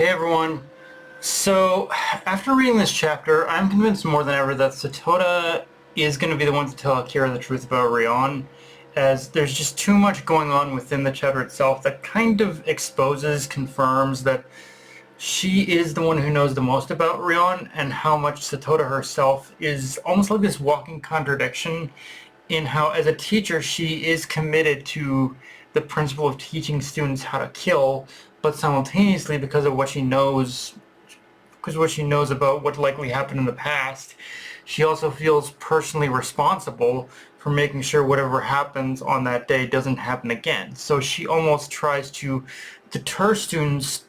Hey everyone. So, after reading this chapter, I'm convinced more than ever that Satoda is going to be the one to tell Akira the truth about Rion, as there's just too much going on within the chapter itself that kind of exposes, confirms that she is the one who knows the most about Rion, and how much Satoda herself is almost like this walking contradiction in how, as a teacher, she is committed to the principle of teaching students how to kill, but simultaneously, because what she knows about what likely happened in the past, she also feels personally responsible for making sure whatever happens on that day doesn't happen again. So she almost tries to deter students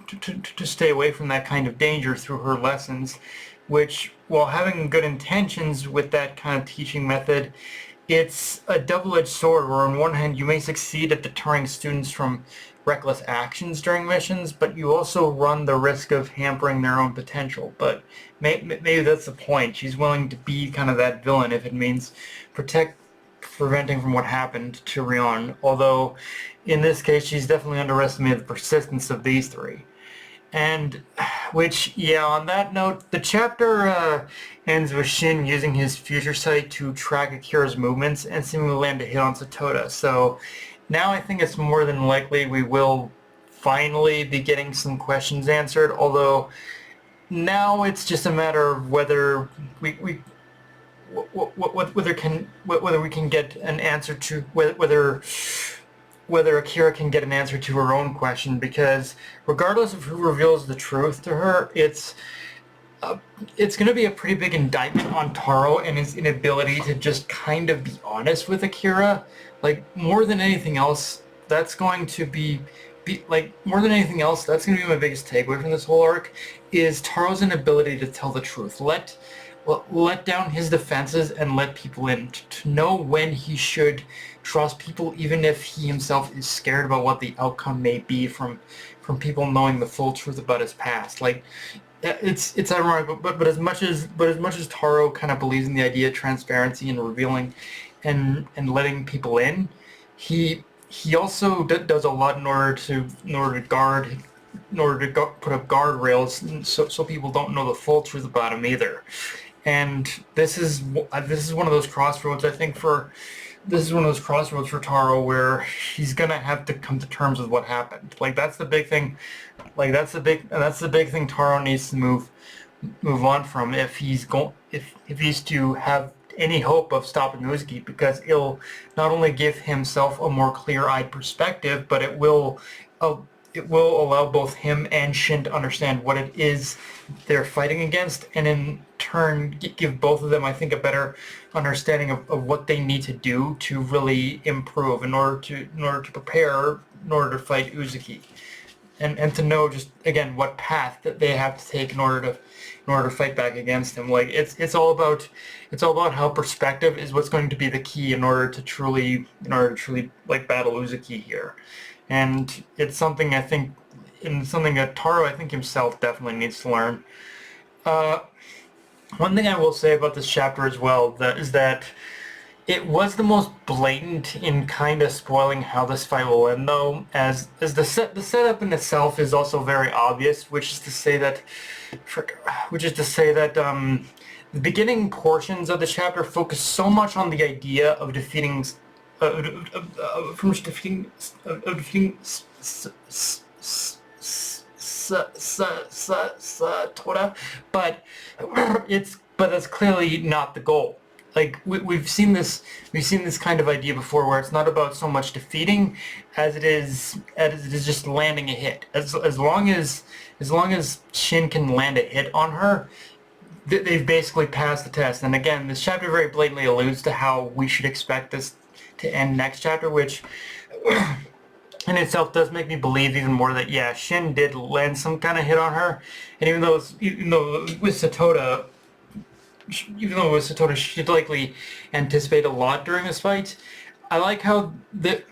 to stay away from that kind of danger through her lessons, which, while having good intentions with that kind of teaching method, it's a double-edged sword where on one hand you may succeed at deterring students from reckless actions during missions, but you also run the risk of hampering their own potential. But maybe that's the point. She's willing to be kind of that villain if it means preventing from what happened to Rion, although in this case she's definitely underestimated the persistence of these three. And, which, yeah, on that note, the chapter ends with Shin using his future sight to track Akira's movements and seemingly land a hit on Satoda. So now I think it's more than likely we will finally be getting some questions answered, although now it's just a matter of whether whether we can get an answer to whether Akira can get an answer to her own question, because regardless of who reveals the truth to her, it's going to be a pretty big indictment on Taro and his inability to just kind of be honest with Akira. Like, more than anything else, that's going to be more than anything else, that's going to be my biggest takeaway from this whole arc, is Taro's inability to tell the truth. Let down his defenses and let people in, to know when he should trust people, even if he himself is scared about what the outcome may be from people knowing the full truth about his past. Like, it's ironic, but as much as Taro kind of believes in the idea of transparency and revealing and letting people in, he also does a lot in order to put up guardrails so people don't know the full truth about him either. And this is one of those crossroads, I think, this is one of those crossroads for Taro where he's gonna have to come to terms with what happened. Like, that's the big thing. Like, that's the big thing Taro needs to move on from if he's to have any hope of stopping Uzuki, because it'll not only give himself a more clear-eyed perspective, but it will allow both him and Shin to understand what it is they're fighting against, and in turn give both of them, I think, a better understanding of what they need to do to really improve in order to prepare in order to fight Uzuki, and to know just again what path that they have to take in order to fight back against him. Like, it's all about how perspective is what's going to be the key in order to truly like battle Uzuki here. And it's something I think, and something that Taro, I think, himself definitely needs to learn. One thing I will say about this chapter as well is that it was the most blatant in kind of spoiling how this fight will end, though, as the setup in itself is also very obvious, which is to say that the beginning portions of the chapter focus so much on the idea of defeating Satoda, but that's clearly not the goal. Like, we've seen this kind of idea before, where it's not about so much defeating as it is just landing a hit. As long as Shin can land a hit on her, they've basically passed the test. And again, this chapter very blatantly alludes to how we should expect this to end next chapter, which in itself does make me believe even more that, yeah, Shin did land some kind of hit on her. And even though with Satoda, she'd likely anticipate a lot during this fight, I like how there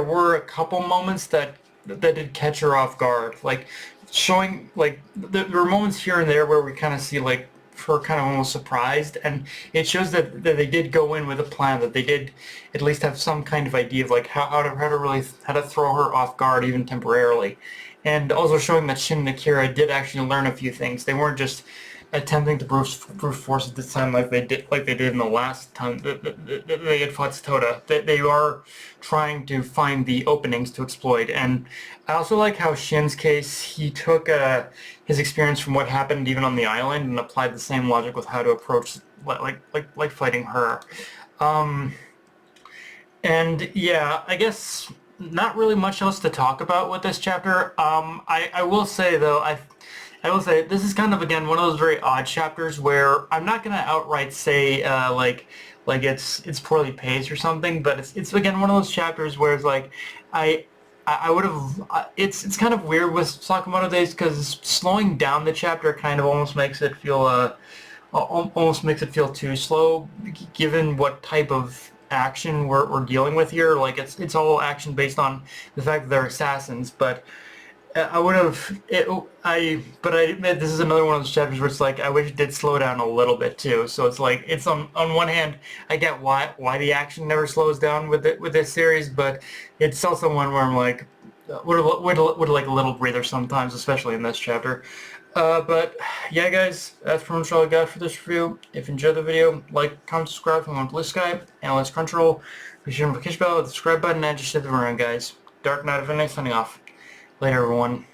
were a couple moments that did catch her off guard. Like, showing, like, there were moments here and there where we kind of see, like, her kind of almost surprised, and it shows that they did go in with a plan, that they did at least have some kind of idea of, like, how to throw her off guard even temporarily. and also showing that Shin and Akira did actually learn a few things. They weren't just attempting to brute force at this time like they did in the last time that they had fought Satoda. They are trying to find the openings to exploit. And I also like how Shin's case, he took his experience from what happened even on the island and applied the same logic with how to approach like fighting her. Um, and yeah, I guess not really much else to talk about with this chapter. I will say though, I will say this is kind of again one of those very odd chapters where I'm not gonna outright say like it's poorly paced or something, but it's again one of those chapters where it's like I I would have. It's kind of weird with Sakamoto Days because slowing down the chapter kind of almost makes it feel almost makes it feel too slow, given what type of action we're dealing with here. Like it's all action based on the fact that they're assassins, but I would have but I admit this is another one of those chapters where it's like I wish it did slow down a little bit too. So it's like it's on one hand I get why the action never slows down with this series, but it's also one where I'm like would like a little breather sometimes, especially in this chapter. But yeah, guys, that's pretty much all I got for this review. If you enjoyed the video, like, comment, subscribe if you want Blue Sky, Analyst Crunchyroll. Be sure to notification bell with the subscribe button and just hit the run, guys. Dark Knight of Infinite signing off. Later, everyone.